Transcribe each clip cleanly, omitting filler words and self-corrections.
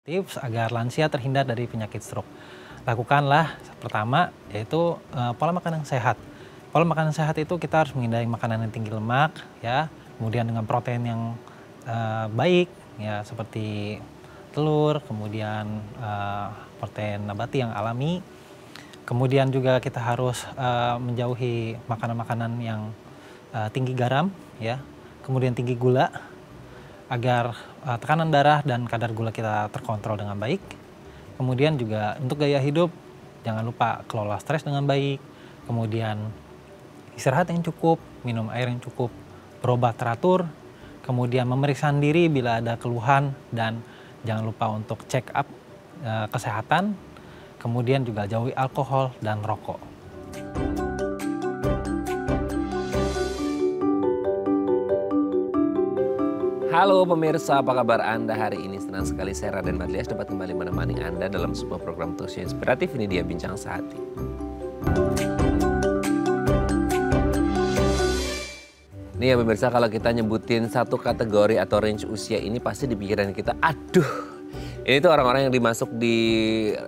Tips agar lansia terhindar dari penyakit stroke. Lakukanlah pertama yaitu pola makan yang sehat. Pola makan yang sehat itu kita harus menghindari makanan yang tinggi lemak, ya, kemudian dengan protein yang baik, ya, seperti telur, kemudian protein nabati yang alami. Kemudian juga kita harus menjauhi makanan-makanan yang tinggi garam, ya, kemudian tinggi gula, agar tekanan darah dan kadar gula kita terkontrol dengan baik. Kemudian juga untuk gaya hidup, jangan lupa kelola stres dengan baik. Kemudian istirahat yang cukup, minum air yang cukup, berobat teratur. Kemudian memeriksa diri bila ada keluhan dan jangan lupa untuk check up kesehatan. Kemudian juga jauhi alkohol dan rokok. Halo pemirsa, apa kabar Anda hari ini? Senang sekali saya Raden Madlias dapat kembali menemani Anda dalam sebuah program talk show inspiratif. Ini dia Bincang Sehati. Nih ya pemirsa, kalau kita nyebutin satu kategori atau range usia ini pasti di pikiran kita, aduh, ini tuh orang-orang yang dimasuk di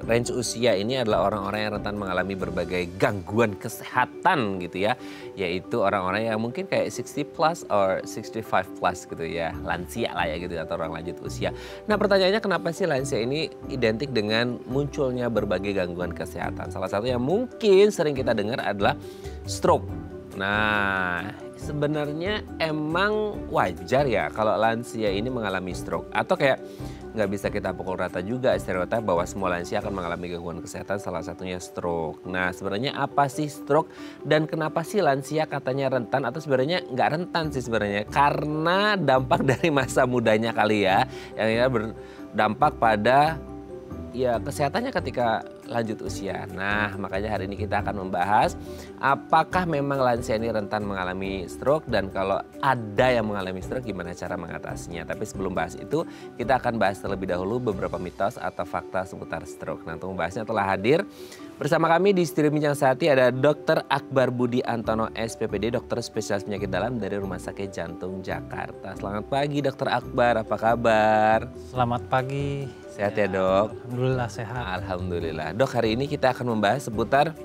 range usia ini adalah orang-orang yang rentan mengalami berbagai gangguan kesehatan gitu ya. Yaitu orang-orang yang mungkin kayak 60 plus or 65 plus gitu ya. Lansia lah ya gitu atau orang lanjut usia. Nah pertanyaannya kenapa sih lansia ini identik dengan munculnya berbagai gangguan kesehatan. Salah satu yang mungkin sering kita dengar adalah stroke. Nah sebenarnya emang wajar ya kalau lansia ini mengalami stroke. Atau kayak nggak bisa kita pukul rata juga stereotip bahwa semua lansia akan mengalami gangguan kesehatan, salah satunya stroke. Nah sebenarnya apa sih stroke dan kenapa sih lansia katanya rentan atau sebenarnya nggak rentan sih sebenarnya? Karena dampak dari masa mudanya kali ya, yang berdampak pada ya kesehatannya ketika lanjut usia. Nah makanya hari ini kita akan membahas apakah memang lansia ini rentan mengalami stroke dan kalau ada yang mengalami stroke gimana cara mengatasinya. Tapi sebelum bahas itu kita akan bahas terlebih dahulu beberapa mitos atau fakta seputar stroke. Nah untuk membahasnya telah hadir bersama kami di studio Bincang Sehati ada Dr. Akbar Budi Antono SPPD, dokter spesialis penyakit dalam dari Rumah Sakit Jantung Jakarta. Selamat pagi Dr. Akbar, apa kabar? Selamat pagi. Sehat ya dok? Alhamdulillah sehat. Alhamdulillah. Dok hari ini kita akan membahas seputar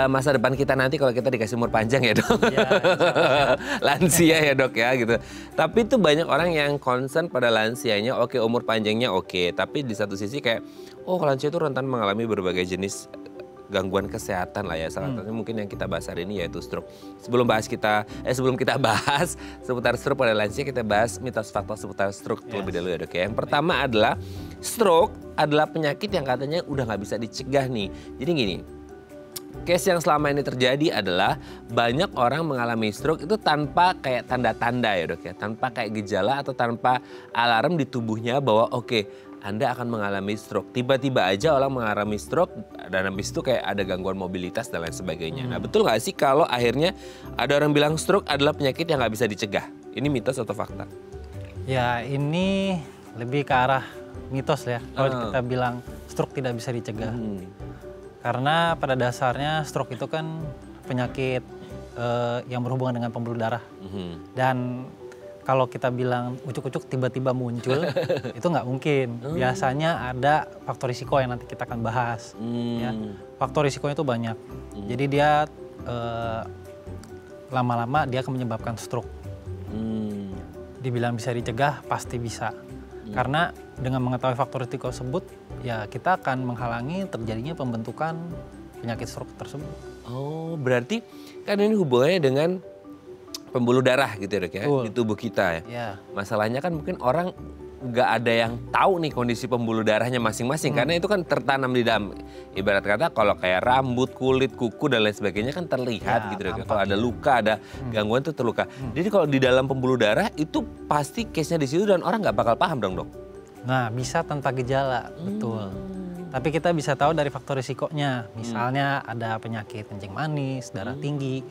masa depan kita nanti kalau kita dikasih umur panjang ya dok. Ya, lansia ya dok ya gitu. Tapi itu banyak orang yang concern pada lansianya, oke umur panjangnya oke. Tapi di satu sisi kayak, oh lansia itu rentan mengalami berbagai jenis gangguan kesehatan lah ya. Salah satunya mungkin yang kita bahas hari ini yaitu stroke. Sebelum kita bahas seputar stroke pada lansia, kita bahas mitos fakta seputar stroke terlebih dahulu ya dok ya. Yang pertama adalah stroke adalah penyakit yang katanya udah nggak bisa dicegah nih. Jadi gini, case yang selama ini terjadi adalah banyak orang mengalami stroke itu tanpa kayak tanda-tanda ya dok ya. Tanpa kayak gejala atau tanpa alarm di tubuhnya bahwa oke, Anda akan mengalami stroke. Tiba-tiba aja orang mengalami stroke dan habis itu kayak ada gangguan mobilitas dan lain sebagainya. Nah betul nggak sih kalau akhirnya ada orang bilang stroke adalah penyakit yang nggak bisa dicegah? Ini mitos atau fakta? Ya ini lebih ke arah mitos ya. Kalau kita bilang stroke tidak bisa dicegah. Karena pada dasarnya stroke itu kan penyakit yang berhubungan dengan pembuluh darah. Dan kalau kita bilang ucuk-ucuk tiba-tiba muncul, itu nggak mungkin. Biasanya ada faktor risiko yang nanti kita akan bahas. Ya. Faktor risikonya itu banyak. Jadi dia lama-lama dia akan menyebabkan stroke. Dibilang bisa dicegah, pasti bisa. Karena dengan mengetahui faktor risiko tersebut, ya kita akan menghalangi terjadinya pembentukan penyakit stroke tersebut. Oh, berarti kan ini hubungannya dengan pembuluh darah gitu ya dok ya, di tubuh kita ya. Masalahnya kan mungkin orang nggak ada yang tahu nih kondisi pembuluh darahnya masing-masing karena itu kan tertanam di dalam. Ibarat kata kalau kayak rambut, kulit, kuku dan lain sebagainya kan terlihat gitu dok. Kalau ada luka, ada gangguan itu terluka. Jadi kalau di dalam pembuluh darah itu pasti case-nya di situ dan orang nggak bakal paham dong dok. Nah bisa tanpa gejala, betul. Tapi kita bisa tahu dari faktor risikonya. Misalnya ada penyakit kencing manis, darah tinggi.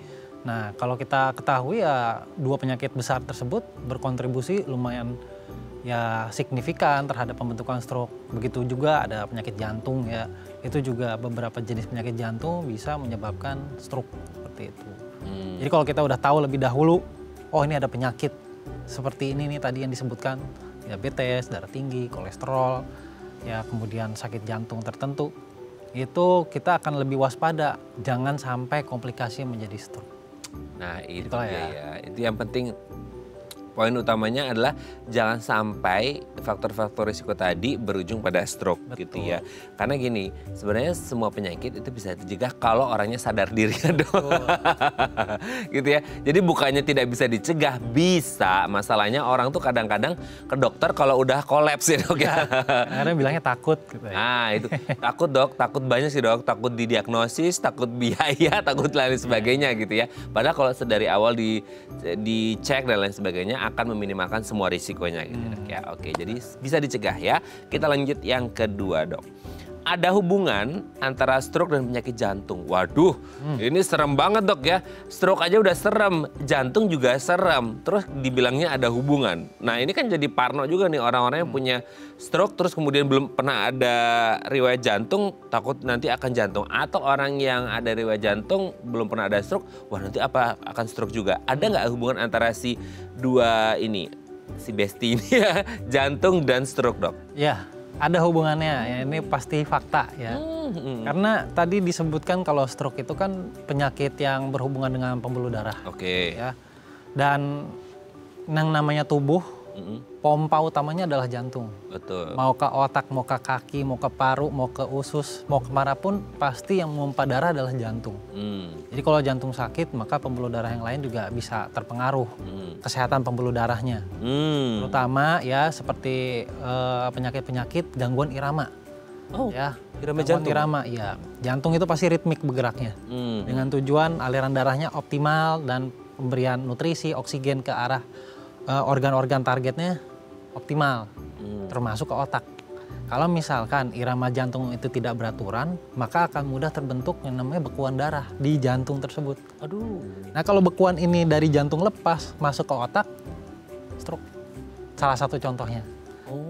Nah kalau kita ketahui ya dua penyakit besar tersebut berkontribusi lumayan ya signifikan terhadap pembentukan stroke. Begitu juga ada penyakit jantung ya. Itu juga beberapa jenis penyakit jantung bisa menyebabkan stroke seperti itu. Jadi kalau kita udah tahu lebih dahulu, oh ini ada penyakit seperti ini nih tadi yang disebutkan, diabetes, darah tinggi, kolesterol, ya kemudian sakit jantung tertentu, itu kita akan lebih waspada, jangan sampai komplikasi menjadi stroke. Nah itu Itulah dia ya. ya, itu yang penting. Poin utamanya adalah jangan sampai faktor-faktor risiko tadi berujung pada stroke. Betul. Gitu ya. Karena gini, sebenarnya semua penyakit itu bisa dicegah kalau orangnya sadar diri dong. Gitu ya. Jadi bukannya tidak bisa dicegah, bisa. Masalahnya orang tuh kadang-kadang ke dokter kalau udah kolaps ya dok ya. Karena bilangnya takut gitu ya. Nah itu takut dok, takut banyak sih dok, takut didiagnosis, takut biaya, takut lain sebagainya gitu ya. Padahal kalau dari awal dicek dan lain sebagainya akan meminimalkan semua risikonya gitu dok ya. Oke, jadi bisa dicegah ya. Kita lanjut yang kedua dok. Ada hubungan antara stroke dan penyakit jantung. Waduh, ini serem banget dok ya. Stroke aja udah serem, jantung juga serem. Terus dibilangnya ada hubungan. Nah ini kan jadi parno juga nih orang-orang yang punya stroke terus kemudian belum pernah ada riwayat jantung, takut nanti akan jantung. Atau orang yang ada riwayat jantung belum pernah ada stroke, wah nanti apa akan stroke juga. Ada nggak hubungan antara si dua ini, si bestie ini ya, jantung dan stroke dok? Ya, ada hubungannya, ya, ini pasti fakta ya. Karena tadi disebutkan kalau stroke itu kan penyakit yang berhubungan dengan pembuluh darah. Oke. Ya. Dan yang namanya tubuh, pompa utamanya adalah jantung. Betul. Mau ke otak, mau ke kaki, mau ke paru, mau ke usus, mau kemanapun, pasti yang memompa darah adalah jantung. Jadi kalau jantung sakit, maka pembuluh darah yang lain juga bisa terpengaruh kesehatan pembuluh darahnya. Terutama ya seperti penyakit-penyakit gangguan irama. Oh, ya, irama gangguan jantung? irama, ya. Jantung itu pasti ritmik bergeraknya. Dengan tujuan aliran darahnya optimal dan pemberian nutrisi, oksigen ke arah organ-organ targetnya optimal, termasuk ke otak. Kalau misalkan irama jantung itu tidak beraturan, maka akan mudah terbentuk yang namanya bekuan darah di jantung tersebut. Aduh. Nah kalau bekuan ini dari jantung lepas masuk ke otak, stroke. Salah satu contohnya.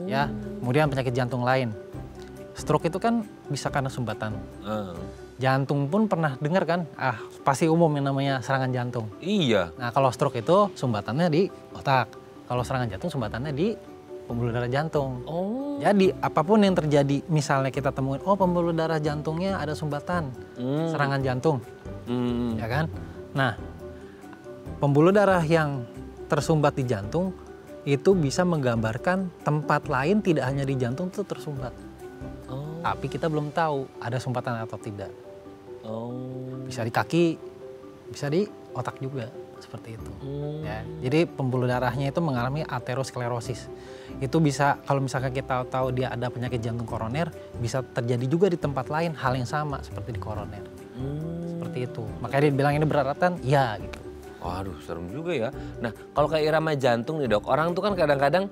Ya, kemudian penyakit jantung lain. Stroke itu kan bisa karena sumbatan. Jantung pun pernah dengar kan? Pasti umum yang namanya serangan jantung. Iya. Nah kalau stroke itu sumbatannya di otak. Kalau serangan jantung sumbatannya di pembuluh darah jantung. Jadi apapun yang terjadi, misalnya kita temuin, oh pembuluh darah jantungnya ada sumbatan, serangan jantung, ya kan? Nah, pembuluh darah yang tersumbat di jantung itu bisa menggambarkan tempat lain tidak hanya di jantung itu tersumbat. Tapi kita belum tahu ada sumbatan atau tidak. Bisa di kaki, bisa di otak juga, seperti itu. Ya, jadi pembuluh darahnya itu mengalami aterosklerosis. Itu bisa, kalau misalkan kita tahu dia ada penyakit jantung koroner, bisa terjadi juga di tempat lain hal yang sama seperti di koroner. Seperti itu. Makanya dia bilang ini beraratan, ya gitu. Waduh, serem juga ya. Nah, kalau kayak irama jantung nih dok, orang tuh kan kadang-kadang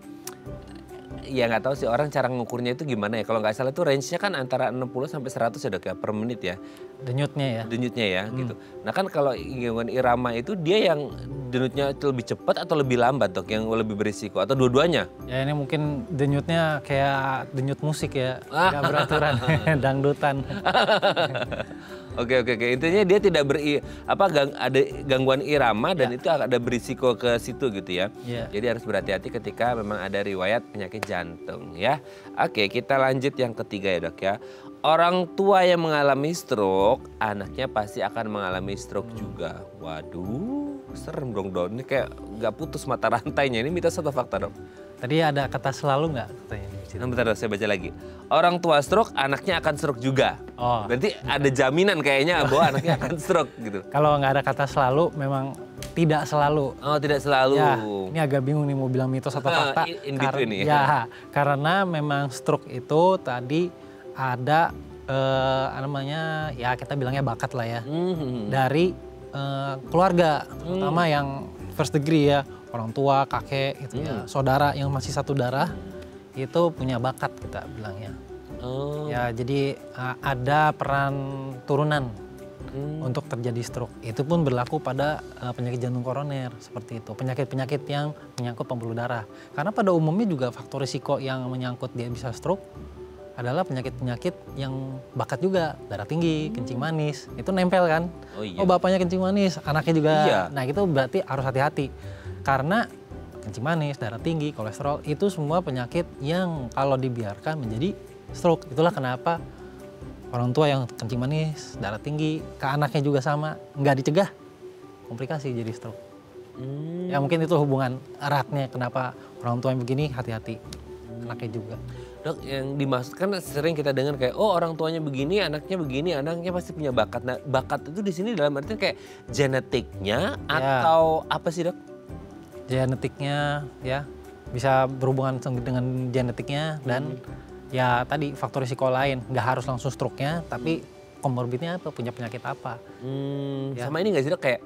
ya nggak tahu sih orang cara ngukurnya itu gimana ya. Kalau nggak salah itu range-nya kan antara 60 sampai 100 ya dok ya per menit ya. Denyutnya ya. Denyutnya ya gitu. Nah kan kalau gangguan irama itu dia yang denyutnya itu lebih cepat atau lebih lambat dok, yang lebih berisiko atau dua-duanya? Ya ini mungkin denyutnya kayak denyut musik ya, nggak beraturan, dangdutan. Oke. Intinya dia tidak ada gangguan irama dan itu ada berisiko ke situ gitu ya. Jadi harus berhati-hati ketika memang ada riwayat penyakit jantung ya. Oke, kita lanjut yang ketiga ya dok ya. Orang tua yang mengalami stroke, anaknya pasti akan mengalami stroke juga. Waduh, serem dong dok. Ini kayak nggak putus mata rantainya. Ini mitos atau fakta dok? Tadi ada kata selalu nggak katanya? Bentar dok, saya baca lagi. Orang tua stroke, anaknya akan stroke juga. Berarti ada jaminan kayaknya bahwa anaknya akan stroke gitu. Kalau nggak ada kata selalu, memang tidak selalu. Oh, tidak selalu. Ya, ini agak bingung nih mau bilang mitos atau fakta. Karena memang stroke itu tadi ada namanya ya kita bilangnya bakat lah ya dari keluarga, terutama yang first degree ya, orang tua, kakek gitu ya, saudara yang masih satu darah itu punya bakat kita bilangnya. Ya jadi ada peran turunan untuk terjadi stroke. Itu pun berlaku pada penyakit jantung koroner seperti itu. Penyakit-penyakit yang menyangkut pembuluh darah. Karena pada umumnya juga faktor risiko yang menyangkut dia bisa stroke adalah penyakit-penyakit yang bakat juga, darah tinggi, kencing manis, itu nempel kan. Oh bapaknya kencing manis, anaknya juga. Nah itu berarti harus hati-hati. Karena kencing manis, darah tinggi, kolesterol, itu semua penyakit yang kalau dibiarkan menjadi stroke. Itulah kenapa orang tua yang kencing manis, darah tinggi, ke anaknya juga sama, nggak dicegah, komplikasi jadi stroke. Ya mungkin itu hubungan eratnya kenapa orang tua yang begini hati-hati, anaknya juga. Dok, yang dimaksudkan sering kita dengar kayak, oh orang tuanya begini, anaknya pasti punya bakat. Nah, bakat itu di sini dalam artian kayak genetiknya atau apa sih, Dok? Genetiknya ya, bisa berhubungan dengan genetiknya dan ya tadi faktor risiko lain. Nggak harus langsung stroke-nya, tapi komorbidnya apa, punya penyakit apa. Sama ini nggak sih, Dok, kayak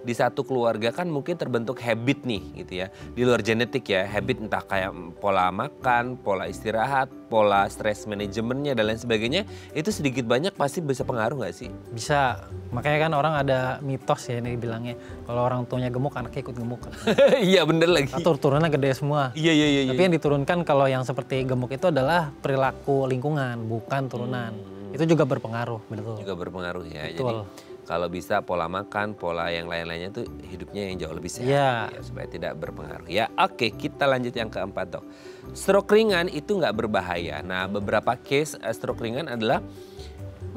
di satu keluarga kan mungkin terbentuk habit nih gitu ya. Di luar genetik ya, habit entah kayak pola makan, pola istirahat, pola stress manajemennya dan lain sebagainya. Itu sedikit banyak pasti bisa pengaruh nggak sih? Bisa, makanya kan orang ada mitos ya ini bilangnya. Kalau orang tuanya gemuk, anaknya ikut gemuk. Iya bener lagi. Atau turunannya gede semua. Iya. Tapi yang diturunkan kalau yang seperti gemuk itu adalah perilaku lingkungan, bukan turunan. Itu juga berpengaruh, betul. Juga berpengaruh ya. Betul. Jadi kalau bisa pola makan, pola yang lain-lainnya tuh hidupnya yang jauh lebih sehat ya, supaya tidak berpengaruh. Ya, oke, kita lanjut yang keempat, Dok. Stroke ringan itu nggak berbahaya. Nah, beberapa case stroke ringan adalah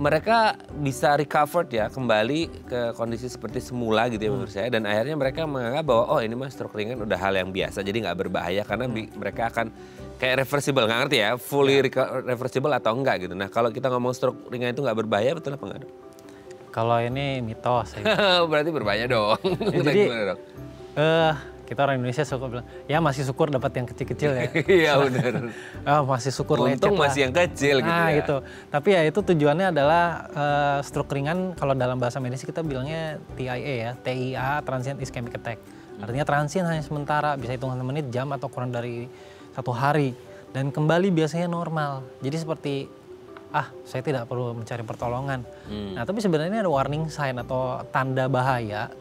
mereka bisa recovered ya, kembali ke kondisi seperti semula gitu ya menurut saya. Dan akhirnya mereka menganggap bahwa oh ini mah stroke ringan udah hal yang biasa, jadi nggak berbahaya karena mereka akan kayak reversible, nggak ngerti ya, fully reversible atau enggak gitu. Nah, kalau kita ngomong stroke ringan itu nggak berbahaya, betul apa enggak, Dok? Kalau ini mitos. Berarti berbahaya dong. Ya, jadi kita orang Indonesia suka bilang, ya masih syukur dapat yang kecil-kecil ya. Iya benar. Masih syukur lecet lah. Untung masih yang kecil gitu ya. Gitu. Tapi ya itu tujuannya adalah stroke ringan, kalau dalam bahasa medis kita bilangnya TIA ya, TIA, Transient Ischemic Attack. Artinya transient hanya sementara, bisa hitungan menit, jam atau kurang dari 1 hari. Dan kembali biasanya normal. Jadi seperti saya tidak perlu mencari pertolongan. Nah, tapi sebenarnya ada warning sign atau tanda bahaya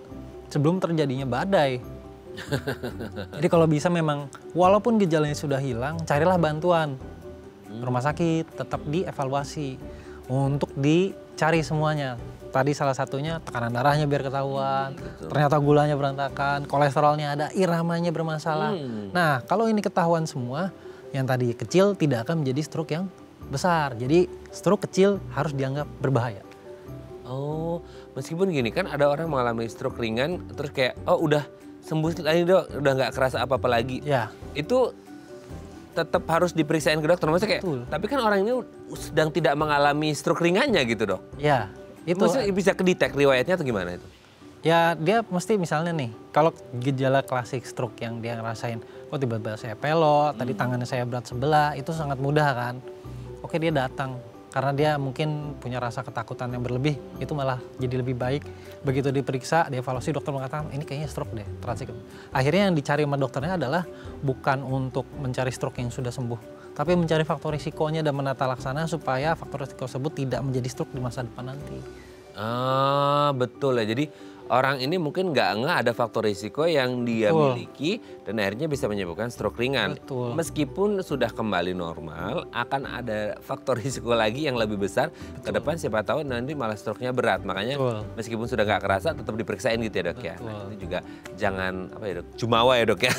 sebelum terjadinya badai. Jadi kalau bisa memang, walaupun gejalanya sudah hilang, carilah bantuan. Rumah sakit tetap dievaluasi untuk dicari semuanya. Tadi salah satunya tekanan darahnya biar ketahuan, ternyata gulanya berantakan, kolesterolnya ada, iramanya bermasalah. Nah, kalau ini ketahuan semua, yang tadi kecil tidak akan menjadi stroke yang besar. Jadi stroke kecil harus dianggap berbahaya. Oh, meskipun gini kan ada orang mengalami stroke ringan terus kayak udah sembuh lagi, Dok, udah nggak kerasa apa-apa lagi. Ya. Itu tetap harus diperiksain ke dokter. Maksudnya kayak, tapi kan orang ini sedang tidak mengalami stroke ringannya gitu, Dok. Ya, itu. Maksudnya bisa kedetek riwayatnya atau gimana itu? Ya, dia mesti misalnya nih, kalau gejala klasik stroke yang dia ngerasain, tiba-tiba saya pelot, tadi tangannya saya berat sebelah, itu sangat mudah kan. Oke, dia datang karena dia mungkin punya rasa ketakutan yang berlebih, itu malah jadi lebih baik. Begitu diperiksa, dievaluasi, dokter mengatakan ini kayaknya stroke deh, transik. Akhirnya yang dicari sama dokternya adalah bukan untuk mencari stroke yang sudah sembuh, tapi mencari faktor risikonya dan menata laksana supaya faktor risiko tersebut tidak menjadi stroke di masa depan nanti. Betul ya. Jadi orang ini mungkin nggak ada faktor risiko yang dia miliki dan akhirnya bisa menyebabkan stroke ringan. Betul. Meskipun sudah kembali normal, akan ada faktor risiko lagi yang lebih besar ke depan, siapa tahu nanti malah stroke-nya berat. Makanya meskipun sudah nggak kerasa tetap diperiksain gitu ya, Dok ya. Nah, itu juga jangan Dok, jumawa ya, Dok ya.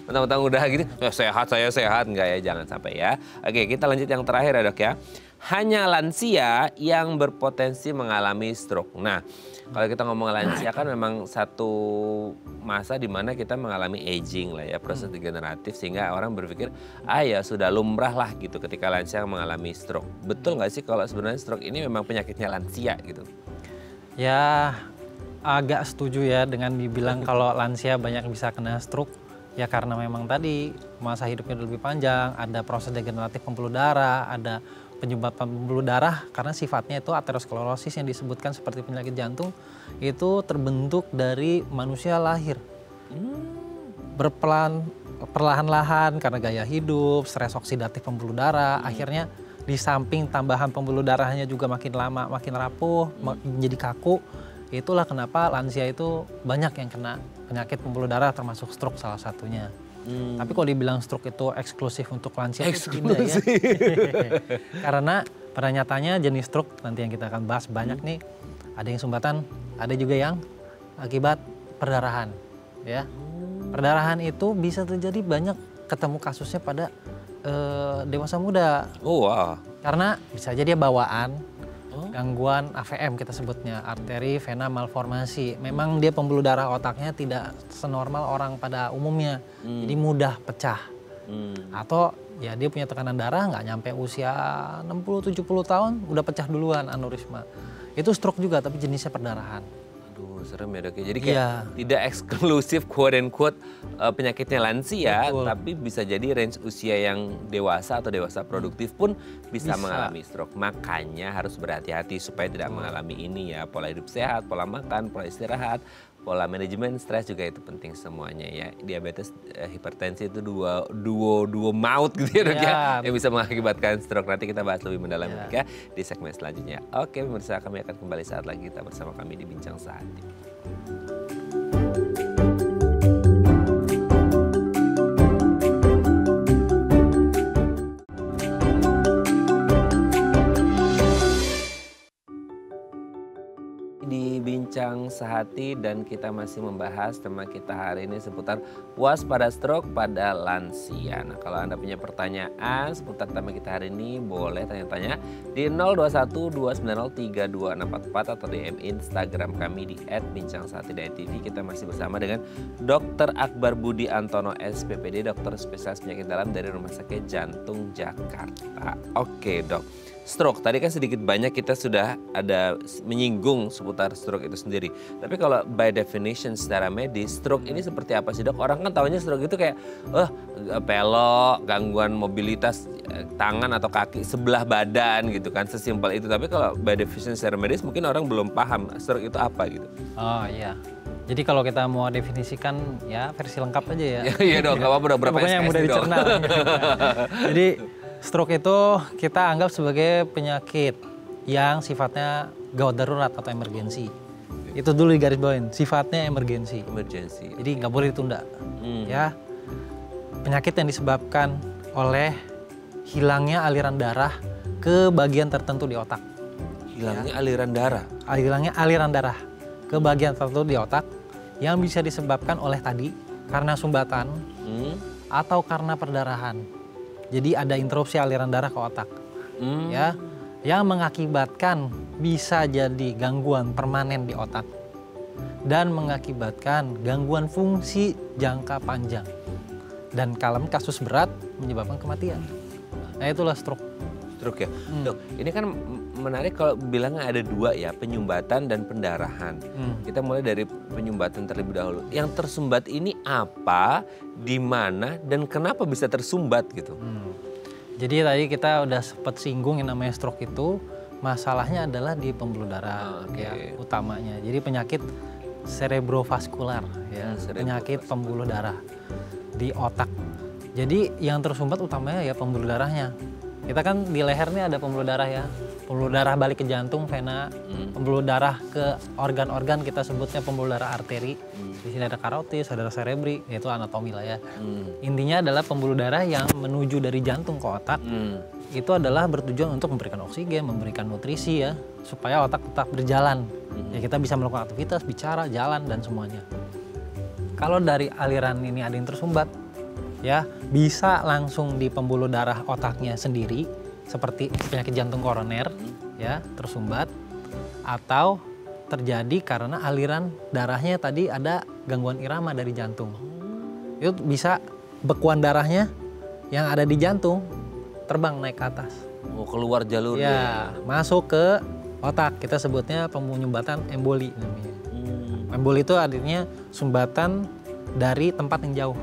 Mentang-mentang udah gitu, saya sehat nggak ya, jangan sampai ya. Oke, kita lanjut yang terakhir ya, Dok ya. Hanya lansia yang berpotensi mengalami stroke. Nah, kalau kita ngomong lansia kan memang satu masa di mana kita mengalami aging lah ya, proses degeneratif, sehingga orang berpikir ya sudah lumrah lah gitu ketika lansia mengalami stroke. Betul nggak sih kalau sebenarnya stroke ini memang penyakitnya lansia gitu? Ya, agak setuju ya dengan dibilang kalau lansia banyak bisa kena stroke. Ya karena memang tadi masa hidupnya lebih panjang, ada proses degeneratif pembuluh darah, ada penyebab pembuluh darah karena sifatnya itu aterosklerosis yang disebutkan seperti penyakit jantung itu terbentuk dari manusia lahir. Perlahan-lahan karena gaya hidup, stres oksidatif pembuluh darah, akhirnya di samping tambahan pembuluh darahnya juga makin lama makin rapuh, menjadi kaku. Itulah kenapa lansia itu banyak yang kena penyakit pembuluh darah termasuk stroke salah satunya. Tapi kalau dibilang stroke itu eksklusif untuk lansia itu tidak ya. Karena pada nyatanya jenis stroke nanti yang kita akan bahas banyak nih. Ada yang sumbatan, ada juga yang akibat perdarahan, ya. Perdarahan itu bisa terjadi banyak ketemu kasusnya pada dewasa muda. Oh wow. Karena bisa jadi bawaan, Oh. gangguan AVM kita sebutnya, arteri vena malformasi. Memang dia pembuluh darah otaknya tidak senormal orang pada umumnya, jadi mudah pecah. Atau ya dia punya tekanan darah nggak nyampe usia 60-70 tahun udah pecah duluan aneurisma. Itu stroke juga tapi jenisnya perdarahan. Aduh serem ya dok ya. Jadi kayak tidak eksklusif quote and quote penyakitnya lansia, Betul. tapi bisa jadi range usia yang dewasa atau dewasa produktif pun bisa mengalami stroke. Makanya harus berhati-hati supaya tidak mengalami ini ya. Pola hidup sehat, pola makan, pola istirahat, pola manajemen stres juga itu penting semuanya ya. Diabetes, hipertensi itu dua maut gitu ya dok ya. Yang bisa mengakibatkan stroke. Nanti kita bahas lebih mendalam ketika di segmen selanjutnya. Oke pemirsa, kami akan kembali saat lagi kita bersama kami di Bincang Sehati. Di Bincang Sehati dan kita masih membahas tema kita hari ini seputar waspada stroke pada lansia. Nah kalau Anda punya pertanyaan seputar tema kita hari ini boleh tanya-tanya di 021-290-3244 atau DM Instagram kami di @bincangsehati.tv. Kita masih bersama dengan Dr. Akbar Budi Antono SPPD, dokter spesialis penyakit dalam dari Rumah Sakit Jantung Jakarta. Oke dok. Stroke, tadi kan sedikit banyak kita sudah ada menyinggung seputar stroke itu sendiri. Tapi kalau by definition secara medis, stroke ini seperti apa sih dok? Orang kan tahunya stroke itu kayak pelok, gangguan mobilitas tangan atau kaki sebelah badan gitu kan, sesimpel itu. Tapi kalau by definition secara medis mungkin orang belum paham stroke itu apa gitu. Oh iya. Jadi kalau kita mau definisikan ya versi lengkap aja ya. Iya dong, nggak apa-apa dong. Pokoknya yang mudah dicerna. Jadi stroke itu kita anggap sebagai penyakit yang sifatnya gawat darurat atau emergensi. Itu dulu digarisbawahin, sifatnya emergensi. Emergency. Jadi nggak boleh ditunda. Ya, penyakit yang disebabkan oleh hilangnya aliran darah ke bagian tertentu di otak. Hilangnya aliran darah. Hilangnya aliran darah ke bagian tertentu di otak yang bisa disebabkan oleh tadi karena sumbatan atau karena perdarahan. Jadi ada interupsi aliran darah ke otak, ya, yang mengakibatkan bisa jadi gangguan permanen di otak dan mengakibatkan gangguan fungsi jangka panjang dan kalau kasus berat menyebabkan kematian. Nah itulah stroke. Stroke ya, dok. Ini kan menarik kalau bilangnya ada dua ya, penyumbatan dan pendarahan. Kita mulai dari penyumbatan terlebih dahulu. Yang tersumbat ini apa, di mana, dan kenapa bisa tersumbat gitu? Jadi tadi kita udah sempat singgung yang namanya stroke itu masalahnya adalah di pembuluh darah ya, utamanya. Jadi penyakit cerebrovaskular ya, penyakit pembuluh darah di otak. Jadi yang tersumbat utamanya ya pembuluh darahnya. Kita kan di leher nih ada pembuluh darah ya, pembuluh darah balik ke jantung, vena, pembuluh darah ke organ-organ kita sebutnya pembuluh darah arteri. Di sini ada karotis, ada cerebri, yaitu anatomi lah ya. Intinya adalah pembuluh darah yang menuju dari jantung ke otak. Itu adalah bertujuan untuk memberikan oksigen, memberikan nutrisi ya, supaya otak tetap berjalan. Ya kita bisa melakukan aktivitas, bicara, jalan dan semuanya. Kalau dari aliran ini ada yang tersumbat, ya bisa langsung di pembuluh darah otaknya sendiri seperti penyakit jantung koroner ya tersumbat atau terjadi karena aliran darahnya tadi ada gangguan irama dari jantung. Itu bisa bekuan darahnya yang ada di jantung terbang naik ke atas. Mau keluar jalur ya, masuk ke otak. Kita sebutnya penyumbatan emboli namanya. Emboli itu artinya sumbatan dari tempat yang jauh.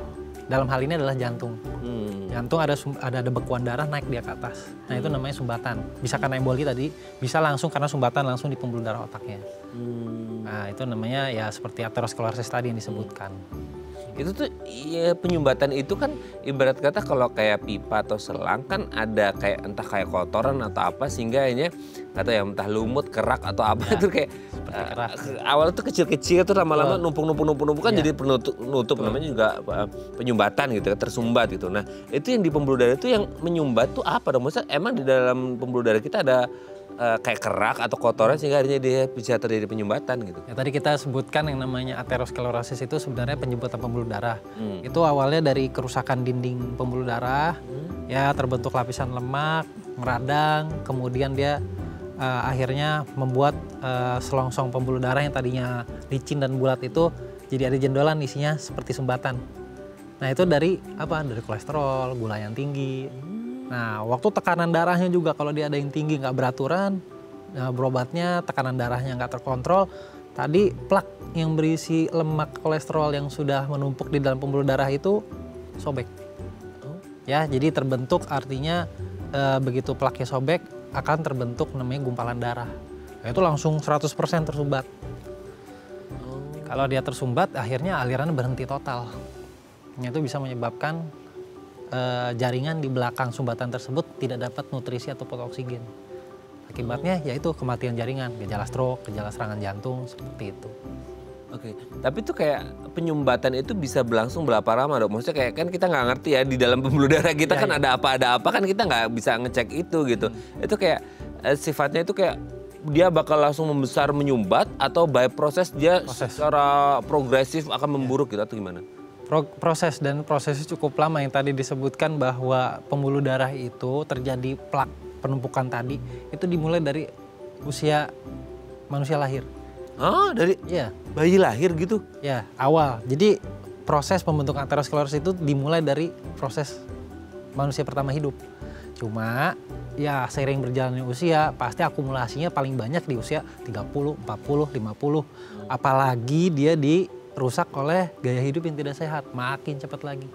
Dalam hal ini adalah jantung. Jantung ada bekuan darah naik dia ke atas. Nah itu namanya sumbatan. Bisa karena emboli tadi, bisa langsung karena sumbatan langsung di pembuluh darah otaknya. Nah itu namanya ya seperti aterosklerosis tadi yang disebutkan. Itu tuh ya, penyumbatan itu kan ibarat kata kalau kayak pipa atau selang kan ada kayak entah kayak kotoran atau apa sehingga ini kata ya entah lumut, kerak atau apa ya, itu kayak awalnya tuh kecil-kecil tuh lama-lama numpuk kan jadi penutup namanya juga penyumbatan gitu, tersumbat gitu. Nah itu yang di pembuluh darah itu yang menyumbat tuh apa dong? Maksudnya emang di dalam pembuluh darah kita ada kayak kerak atau kotoran sehingga akhirnya dia bisa terjadi penyumbatan gitu. Ya, tadi kita sebutkan yang namanya aterosklerosis itu sebenarnya penyumbatan pembuluh darah. Itu awalnya dari kerusakan dinding pembuluh darah, ya terbentuk lapisan lemak, meradang, kemudian dia akhirnya membuat selongsong pembuluh darah yang tadinya licin dan bulat itu jadi ada jendolan isinya seperti sumbatan. Nah itu dari apa? Dari kolesterol, gula yang tinggi. Nah waktu tekanan darahnya juga kalau dia ada yang tinggi nggak beraturan, berobatnya tekanan darahnya nggak terkontrol, tadi plak yang berisi lemak kolesterol yang sudah menumpuk di dalam pembuluh darah itu sobek. Ya jadi terbentuk artinya begitu plaknya sobek akan terbentuk namanya gumpalan darah. Nah, itu langsung 100% tersumbat. Kalau dia tersumbat akhirnya aliran berhenti total. Itu bisa menyebabkan jaringan di belakang sumbatan tersebut tidak dapat nutrisi atau oksigen. Akibatnya yaitu kematian jaringan, gejala stroke, gejala serangan jantung, seperti itu. Oke, tapi itu kayak penyumbatan itu bisa berlangsung berapa lama dok? Maksudnya kayak kan kita nggak ngerti ya di dalam pembuluh darah kita kan ada apa kan kita nggak bisa ngecek itu gitu. Itu kayak sifatnya itu kayak dia bakal langsung membesar menyumbat atau by proses dia secara progresif akan memburuk gitu atau gimana? Prosesnya cukup lama yang tadi disebutkan bahwa pembuluh darah itu terjadi plak penumpukan tadi itu dimulai dari usia manusia lahir. Oh dari bayi lahir gitu? Ya awal. Jadi proses pembentukan aterosklerosis itu dimulai dari proses manusia pertama hidup. Cuma ya seiring berjalannya usia pasti akumulasinya paling banyak di usia 30, 40, 50. Apalagi dia dirusak oleh gaya hidup yang tidak sehat, makin cepat lagi.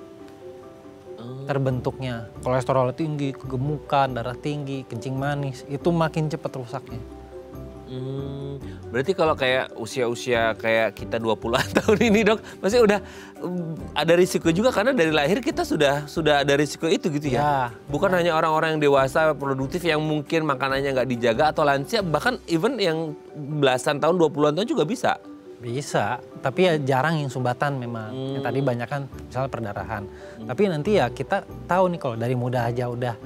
Terbentuknya kolesterol tinggi, kegemukan, darah tinggi, kencing manis, itu makin cepat rusaknya. Berarti kalau kayak usia-usia kayak kita 20-an tahun ini dok, masih udah ada risiko juga karena dari lahir kita sudah ada risiko itu gitu ya? Bukan hanya orang-orang yang dewasa, produktif yang mungkin makanannya nggak dijaga atau lansia, bahkan even yang belasan tahun, 20-an tahun juga bisa? Bisa, tapi ya jarang yang sumbatan memang. Yang tadi banyak kan misalnya perdarahan. Tapi nanti ya kita tahu nih kalau dari muda aja udah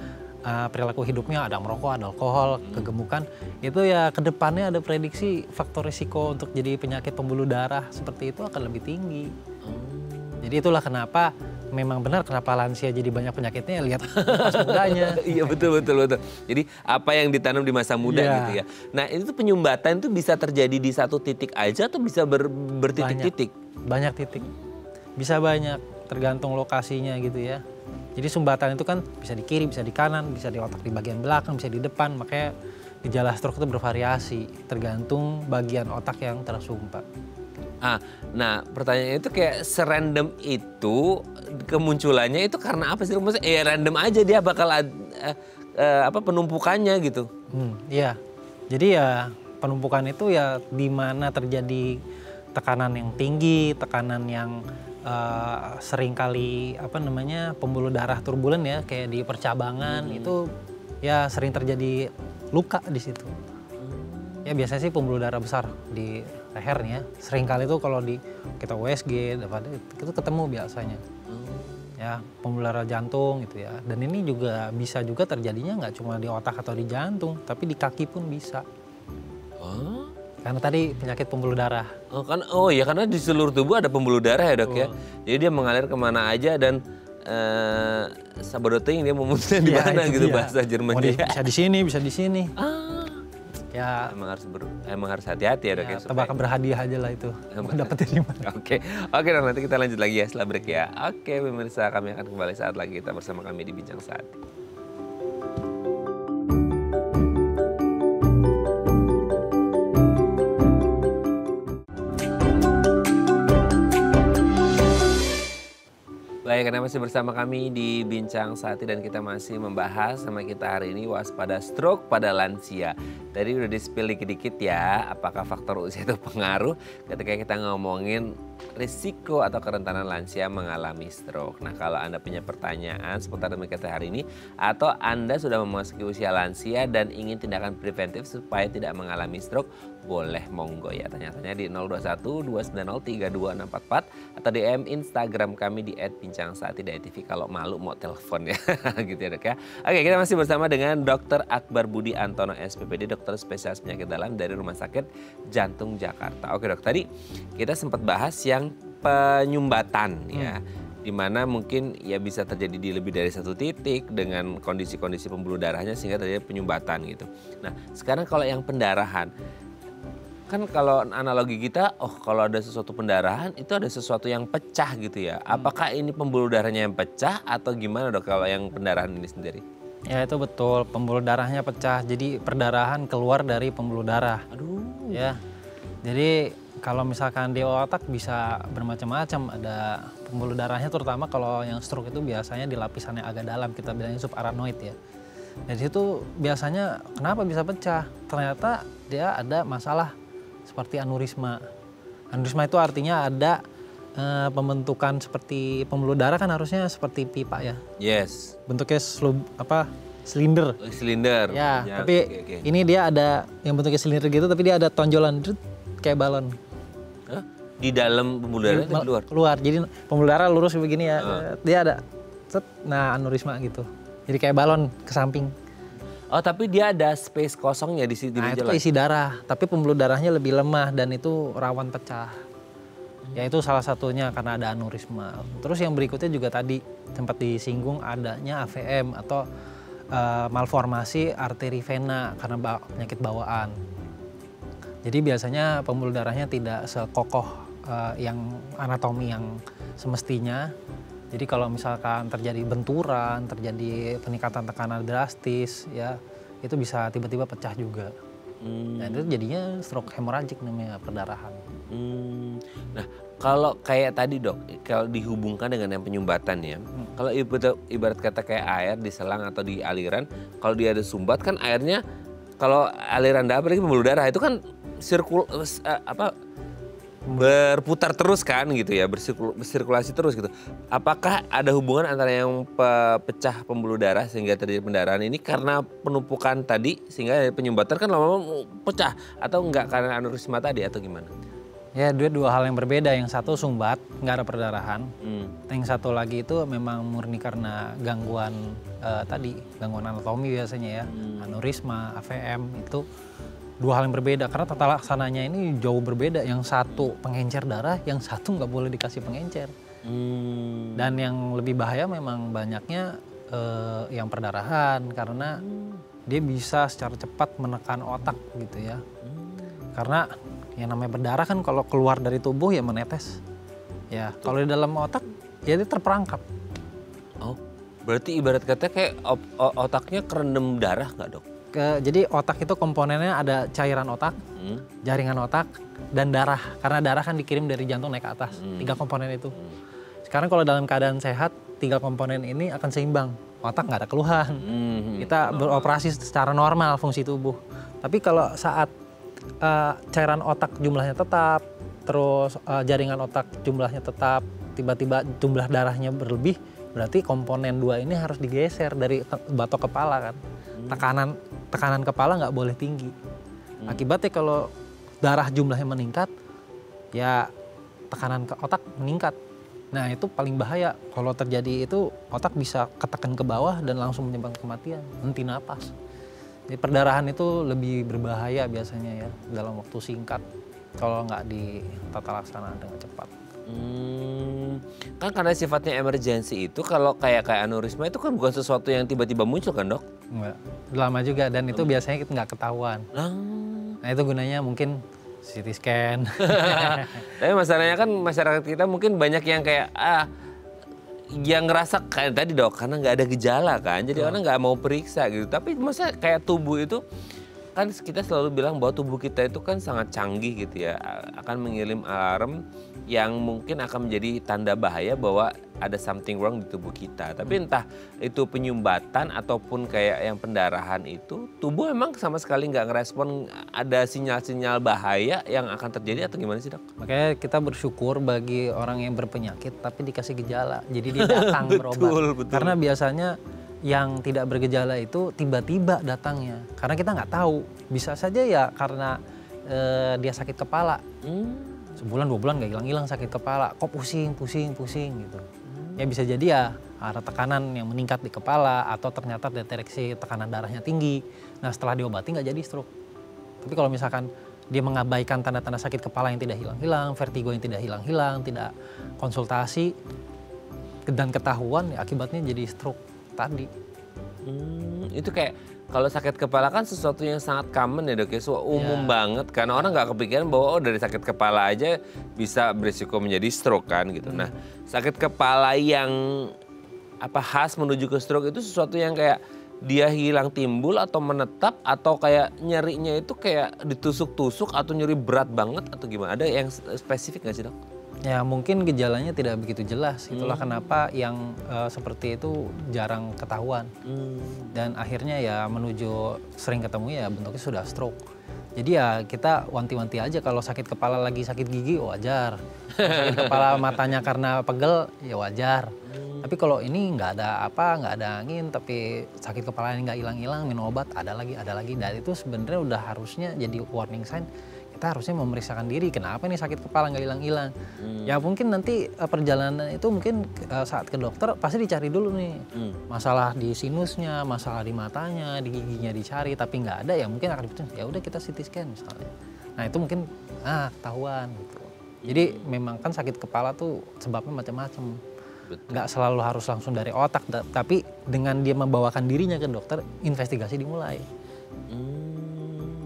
perilaku hidupnya ada merokok, ada alkohol, kegemukan, itu ya ke depannya ada prediksi faktor risiko untuk jadi penyakit pembuluh darah seperti itu akan lebih tinggi. Jadi itulah kenapa memang benar kenapa lansia jadi banyak penyakitnya lihat pas mudanya. Iya betul. Jadi apa yang ditanam di masa muda gitu ya. Nah itu penyumbatan itu bisa terjadi di satu titik aja atau bisa bertitik-titik? Banyak titik, bisa banyak tergantung lokasinya gitu ya. Jadi sumbatan itu kan bisa di kiri, bisa di kanan, bisa di otak di bagian belakang, bisa di depan. Makanya gejala stroke itu bervariasi tergantung bagian otak yang tersumbat. Nah pertanyaannya itu kayak serandom itu kemunculannya itu karena apa sih? Maksudnya random aja dia bakal penumpukannya gitu. Iya, jadi ya penumpukan itu ya di mana terjadi tekanan yang tinggi, tekanan yang seringkali pembuluh darah turbulen ya kayak di percabangan itu ya sering terjadi luka di situ. Ya biasanya sih pembuluh darah besar di lehernya. Seringkali itu kalau kita USG itu ketemu biasanya. Ya pembuluh darah jantung gitu ya. Dan ini juga bisa juga terjadinya nggak cuma di otak atau di jantung, tapi di kaki pun bisa. Karena tadi penyakit pembuluh darah. Karena di seluruh tubuh ada pembuluh darah ya dok ya. Jadi dia mengalir kemana aja dan sabodoting dia memutuskan di mana gitu bahasa Jermannya. Bisa di sini, bisa di sini. Ya emang harus hati-hati ya dok ya. Tebak berhadiah aja lah itu. Dapetnya di mana? Oke dok, nanti kita lanjut lagi ya setelah break ya. Oke pemirsa, kami akan kembali saat lagi kita bersama kami di Bincang Saat. Baik, karena masih bersama kami di Bincang Sati dan kita masih membahas sama kita hari ini waspada stroke pada lansia. Tadi udah di-spill dikit-dikit ya, apakah faktor usia itu pengaruh ketika kita ngomongin risiko atau kerentanan lansia mengalami stroke. Nah kalau Anda punya pertanyaan seputar demikian hari ini atau Anda sudah memasuki usia lansia dan ingin tindakan preventif supaya tidak mengalami stroke, boleh monggo ya tanya-tanya di 021 290 32644 atau DM Instagram kami di @bincang saat tidak TV kalau malu mau telepon ya gitu ya dok ya. Oke, kita masih bersama dengan Dr. Akbar Budi Antono SPPD, dokter spesialis penyakit dalam dari Rumah Sakit Jantung Jakarta. Oke dok, tadi kita sempat bahas yang penyumbatan ya. Dimana mungkin ya bisa terjadi di lebih dari satu titik dengan kondisi-kondisi pembuluh darahnya sehingga terjadi penyumbatan gitu. Nah sekarang kalau yang pendarahan, kan kalau analogi kita, kalau ada sesuatu pendarahan itu ada sesuatu yang pecah gitu ya. Apakah ini pembuluh darahnya yang pecah atau gimana dok kalau yang pendarahan ini sendiri? Ya itu betul, pembuluh darahnya pecah, jadi perdarahan keluar dari pembuluh darah. Aduh. Ya, jadi kalau misalkan di otak bisa bermacam-macam, ada pembuluh darahnya terutama kalau yang stroke itu biasanya di lapisan yang agak dalam, kita bilangnya subarachnoid ya. Dari situ biasanya kenapa bisa pecah? Ternyata dia ada masalah seperti aneurisma. Aneurisma itu artinya ada pembentukan seperti pembuluh darah kan harusnya seperti pipa ya. Yes. Bentuknya silinder. Silinder. Ya, Ya, tapi oke. ini dia ada yang bentuknya silinder gitu, tapi dia ada tonjolan kayak balon. Hah? Di dalam pembuluh darah atau di luar? Keluar. Jadi pembuluh darah lurus begini ya. Dia ada aneurisma gitu. Jadi kayak balon ke samping. Oh, tapi dia ada space kosongnya di sini. Nah, itu isi darah, tapi pembuluh darahnya lebih lemah dan itu rawan pecah. Ya itu salah satunya karena ada aneurisma. Terus yang berikutnya juga tadi sempat disinggung adanya AVM atau malformasi arteri vena karena penyakit bawaan. Jadi biasanya pembuluh darahnya tidak sekokoh yang anatomi yang semestinya. Jadi kalau misalkan terjadi benturan, terjadi peningkatan tekanan drastis, ya itu bisa tiba-tiba pecah juga. Dan itu jadinya stroke hemoragik namanya, perdarahan. Nah, kalau kayak tadi dok, kalau dihubungkan dengan yang penyumbatan ya, kalau ibarat kata kayak air di selang atau di aliran, kalau dia ada sumbat kan airnya, kalau aliran darah apalagi pembuluh darah itu kan berputar terus kan gitu ya, bersirkulasi terus gitu. Apakah ada hubungan antara yang pecah pembuluh darah sehingga terjadi pendarahan ini karena penumpukan tadi sehingga penyumbatan kan lama-lama pecah, atau enggak karena aneurisma tadi atau gimana? Ya dua hal yang berbeda. Yang satu sumbat, nggak ada perdarahan. Yang satu lagi itu memang murni karena gangguan gangguan anatomi biasanya ya, aneurisma, AVM itu. Dua hal yang berbeda karena tata laksananya ini jauh berbeda. Yang satu pengencer darah, yang satu nggak boleh dikasih pengencer. Dan yang lebih bahaya memang banyaknya yang perdarahan karena dia bisa secara cepat menekan otak gitu ya. Karena yang namanya berdarah kan kalau keluar dari tubuh ya menetes. Ya kalau di dalam otak ya dia terperangkap. Oh, berarti ibarat kata kayak otaknya kerendam darah nggak dok? Jadi otak itu komponennya ada cairan otak, jaringan otak, dan darah. Karena darah kan dikirim dari jantung naik ke atas. 3 komponen itu. Sekarang kalau dalam keadaan sehat, 3 komponen ini akan seimbang. Otak nggak ada keluhan. Kita beroperasi secara normal fungsi tubuh. Tapi kalau saat cairan otak jumlahnya tetap, terus jaringan otak jumlahnya tetap, tiba-tiba jumlah darahnya berlebih, berarti komponen 2 ini harus digeser dari batok kepala kan. Tekanan kepala nggak boleh tinggi. Akibatnya kalau darah jumlahnya meningkat, ya tekanan ke otak meningkat. Nah itu paling bahaya. Kalau terjadi itu otak bisa ketekan ke bawah dan langsung menyebabkan kematian, henti napas. Jadi perdarahan itu lebih berbahaya biasanya ya dalam waktu singkat kalau nggak ditata laksana dengan cepat. Kan karena sifatnya emergensi itu, kalau kayak aneurisma itu kan bukan sesuatu yang tiba-tiba muncul kan dok? Enggak, lama juga dan itu biasanya kita nggak ketahuan. Nah itu gunanya mungkin CT scan. Tapi masalahnya kan masyarakat kita mungkin banyak yang kayak yang ngerasa kayak tadi dok, karena nggak ada gejala kan, jadi orang nggak mau periksa gitu. Tapi maksudnya kayak tubuh itu kan kita selalu bilang bahwa tubuh kita itu kan sangat canggih gitu ya, akan mengirim alarm yang mungkin akan menjadi tanda bahaya bahwa ada something wrong di tubuh kita. Tapi entah itu penyumbatan ataupun kayak yang pendarahan itu, tubuh emang sama sekali nggak ngerespon ada sinyal-sinyal bahaya yang akan terjadi atau gimana sih dok? Makanya kita bersyukur bagi orang yang berpenyakit tapi dikasih gejala, jadi dia datang berobat. Betul. Karena biasanya yang tidak bergejala itu tiba-tiba datangnya, karena kita nggak tahu. Bisa saja ya karena dia sakit kepala, sebulan 2 bulan nggak hilang-hilang sakit kepala, kok pusing gitu. Ya bisa jadi ya ada tekanan yang meningkat di kepala atau ternyata deteksi tekanan darahnya tinggi. Nah setelah diobati nggak jadi stroke. Tapi kalau misalkan dia mengabaikan tanda-tanda sakit kepala yang tidak hilang-hilang, vertigo yang tidak hilang-hilang, tidak konsultasi, dan ketahuan ya akibatnya jadi stroke tadi. Itu kayak kalau sakit kepala kan sesuatu yang sangat common ya dok ya, umum banget karena orang nggak kepikiran bahwa dari sakit kepala aja bisa berisiko menjadi stroke kan gitu. Nah sakit kepala yang khas menuju ke stroke itu sesuatu yang kayak dia hilang timbul atau menetap atau kayak nyerinya itu kayak ditusuk-tusuk atau nyeri berat banget atau gimana? Ada yang spesifik nggak sih dok? Ya mungkin gejalanya tidak begitu jelas, itulah kenapa yang seperti itu jarang ketahuan. Dan akhirnya ya menuju sering ketemu ya bentuknya sudah stroke. Jadi ya kita wanti-wanti aja kalau sakit kepala lagi sakit gigi wajar. Kalau sakit kepala matanya karena pegel ya wajar. Tapi kalau ini nggak ada angin tapi sakit kepala ini nggak hilang-hilang, minum obat ada lagi. Dan itu sebenarnya udah harusnya jadi warning sign. Kita harusnya memeriksakan diri, kenapa nih sakit kepala nggak hilang-hilang. Ya mungkin nanti perjalanan itu mungkin saat ke dokter pasti dicari dulu nih. Masalah di sinusnya, masalah di matanya, di giginya dicari, tapi nggak ada ya mungkin akan diputuskan, ya udah kita CT scan misalnya. Nah itu mungkin ketahuan gitu. Jadi memang kan sakit kepala tuh sebabnya macam-macam. Nggak selalu harus langsung dari otak, tapi dengan dia membawakan dirinya ke dokter, investigasi dimulai.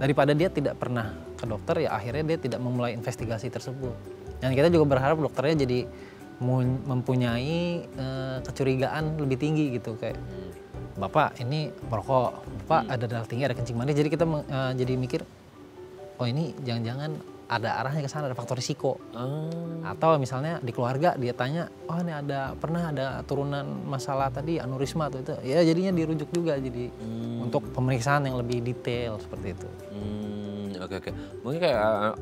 Daripada dia tidak pernah ke dokter ya akhirnya dia tidak memulai investigasi tersebut. Dan kita juga berharap dokternya jadi mempunyai kecurigaan lebih tinggi gitu kayak Bapak ini merokok, Bapak ada darah tinggi, ada kencing manis. Jadi kita jadi mikir oh ini jangan-jangan ada arahnya ke sana, ada faktor risiko. Atau misalnya di keluarga dia tanya, oh ini pernah ada turunan masalah tadi aneurisma atau itu. Ya jadinya dirujuk juga jadi untuk pemeriksaan yang lebih detail seperti itu. Oke. Mungkin kayak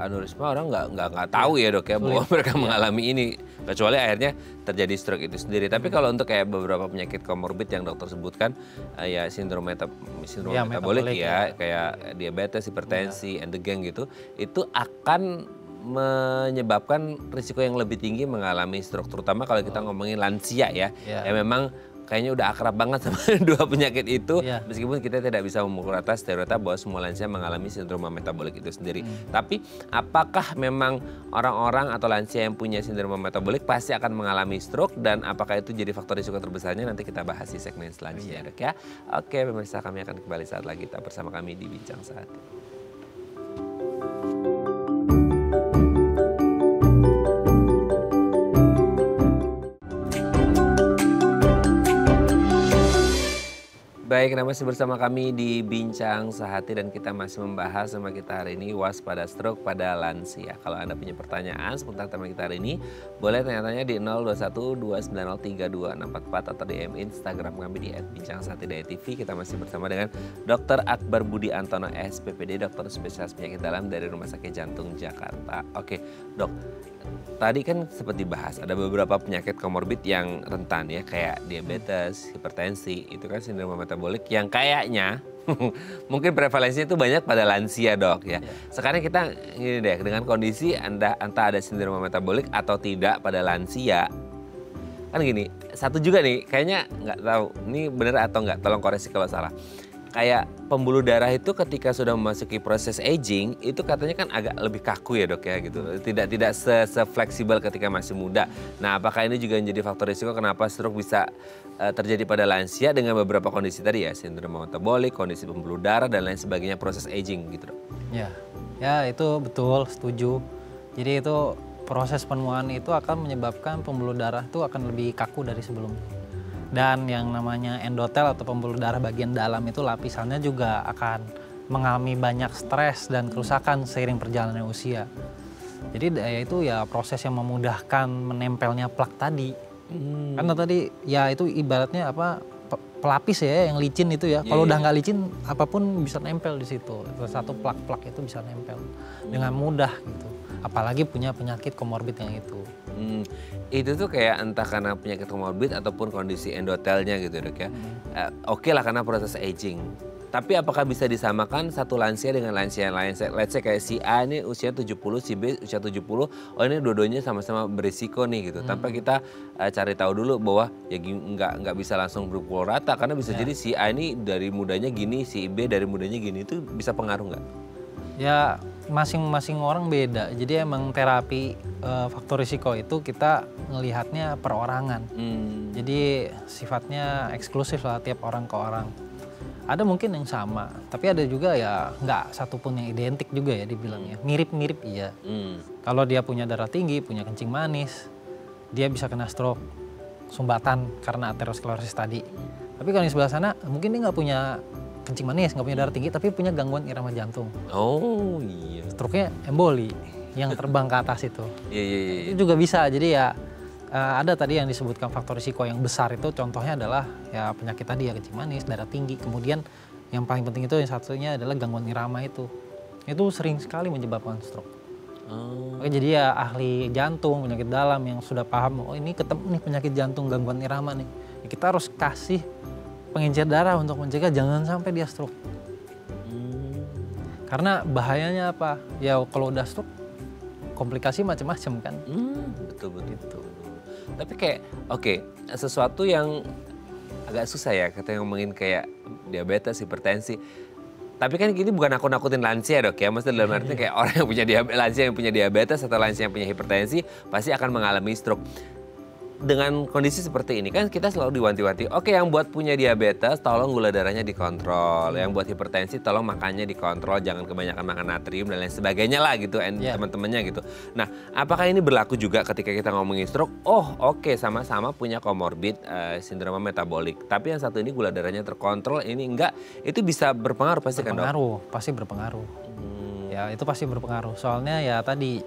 aneurisma orang nggak tahu ya dok ya bahwa mereka mengalami ini kecuali akhirnya terjadi stroke itu sendiri. Tapi kalau untuk kayak beberapa penyakit komorbid yang dokter sebutkan ya sindrom metabolik ya kayak diabetes, hipertensi, and the gang gitu, itu akan menyebabkan risiko yang lebih tinggi mengalami stroke terutama kalau kita ngomongin lansia ya. Ya memang kayaknya udah akrab banget sama dua penyakit itu, meskipun kita tidak bisa memukul rata stereotip bahwa semua lansia mengalami sindrom metabolik itu sendiri. Tapi apakah memang orang-orang atau lansia yang punya sindrom metabolik pasti akan mengalami stroke dan apakah itu jadi faktor risiko terbesarnya nanti kita bahas di segmen selanjutnya dok ya. Oke pemirsa, kami akan kembali saat lagi tetap bersama kami di Bincang Sehati. Baik, masih bersama kami di Bincang Sehati dan kita masih membahas sama kita hari ini waspada stroke pada lansia. Kalau Anda punya pertanyaan seputar tema kita hari ini, boleh tanya-tanya di 0212903244 atau DM Instagram kami di @bincang-sehati.tv. Kita masih bersama dengan Dr. Akbar Budi Antono SPPD, dokter spesialis penyakit dalam dari Rumah Sakit Jantung Jakarta. Oke, Dok. Tadi kan sempat dibahas ada beberapa penyakit komorbid yang rentan ya kayak diabetes, hipertensi, itu kan sindrom metabolik yang kayaknya mungkin prevalensinya itu banyak pada lansia dok ya. Sekarang kita gini deh, dengan kondisi entah ada sindrom metabolik atau tidak pada lansia, kan gini, satu juga nih kayaknya nggak tahu ini benar atau nggak, tolong koreksi kalau salah. Kayak pembuluh darah itu ketika sudah memasuki proses aging itu katanya kan agak lebih kaku ya dok ya gitu, tidak se-fleksibel ketika masih muda. Nah apakah ini juga menjadi faktor risiko kenapa stroke bisa terjadi pada lansia dengan beberapa kondisi tadi ya, sindrom metabolik, kondisi pembuluh darah dan lain sebagainya, proses aging gitu dok? Ya itu betul, setuju. Jadi itu proses penuaan itu akan menyebabkan pembuluh darah itu akan lebih kaku dari sebelumnya. Dan yang namanya endotel atau pembuluh darah bagian dalam itu lapisannya juga akan mengalami banyak stres dan kerusakan seiring perjalanan usia. Jadi itu ya proses yang memudahkan menempelnya plak tadi. Karena tadi ya itu ibaratnya pelapis ya yang licin itu ya. Kalau udah nggak licin apapun bisa nempel di situ. Satu plak-plak itu bisa nempel dengan mudah gitu. Apalagi punya penyakit komorbid yang itu. Itu tuh kayak entah karena penyakit komorbid ataupun kondisi endotelnya gitu dok ya. Oke lah karena proses aging. Tapi apakah bisa disamakan satu lansia dengan lansia yang lain? Let's say kayak si A ini usia 70, si B usia 70, oh ini dua-duanya sama-sama berisiko nih gitu. Tanpa kita cari tahu dulu bahwa ya nggak bisa langsung berpukul rata. Karena bisa jadi si A ini dari mudanya gini, si B dari mudanya gini, itu bisa pengaruh nggak? Ya masing-masing orang beda. Jadi emang terapi faktor risiko itu kita ngelihatnya perorangan. Jadi sifatnya eksklusif lah tiap orang ke orang. Ada mungkin yang sama, tapi ada juga ya nggak satupun yang identik juga ya dibilangnya. Mirip-mirip iya. Kalau dia punya darah tinggi, punya kencing manis, dia bisa kena stroke, sumbatan karena aterosklerosis tadi. Tapi kalau yang sebelah sana mungkin dia nggak punya kencing manis, nggak punya darah tinggi, tapi punya gangguan irama jantung. Oh iya. Stroke-nya emboli yang terbang ke atas itu. Iya. Itu juga bisa. Jadi ya ada tadi yang disebutkan faktor risiko yang besar itu contohnya adalah ya penyakit tadi ya kencing manis, darah tinggi. Kemudian yang paling penting itu yang satunya adalah gangguan irama itu. Itu sering sekali menyebabkan stroke. Oke, jadi ya ahli jantung, penyakit dalam yang sudah paham, oh ini ketemu nih penyakit jantung, gangguan irama nih. Ya, kita harus kasih pengencer darah untuk mencegah jangan sampai dia stroke. Karena bahayanya apa? Ya kalau udah stroke komplikasi macam-macam kan. Betul. Tapi kayak oke, sesuatu yang agak susah ya kita ngomongin kayak diabetes, hipertensi. Tapi kan gini bukan aku nakutin lansia dok ya, maksudnya dalam artinya kayak orang yang punya lansia yang punya diabetes atau lansia yang punya hipertensi pasti akan mengalami stroke. Dengan kondisi seperti ini kan kita selalu diwanti-wanti, oke yang buat punya diabetes tolong gula darahnya dikontrol, yang buat hipertensi tolong makannya dikontrol, jangan kebanyakan makan natrium dan lain sebagainya lah gitu, teman-temannya gitu. Nah apakah ini berlaku juga ketika kita ngomongin stroke? Oh oke, sama-sama punya komorbid sindroma metabolik, tapi yang satu ini gula darahnya terkontrol, ini enggak, itu bisa berpengaruh pasti kan dok? Berpengaruh, pasti berpengaruh. Ya itu pasti berpengaruh, soalnya ya tadi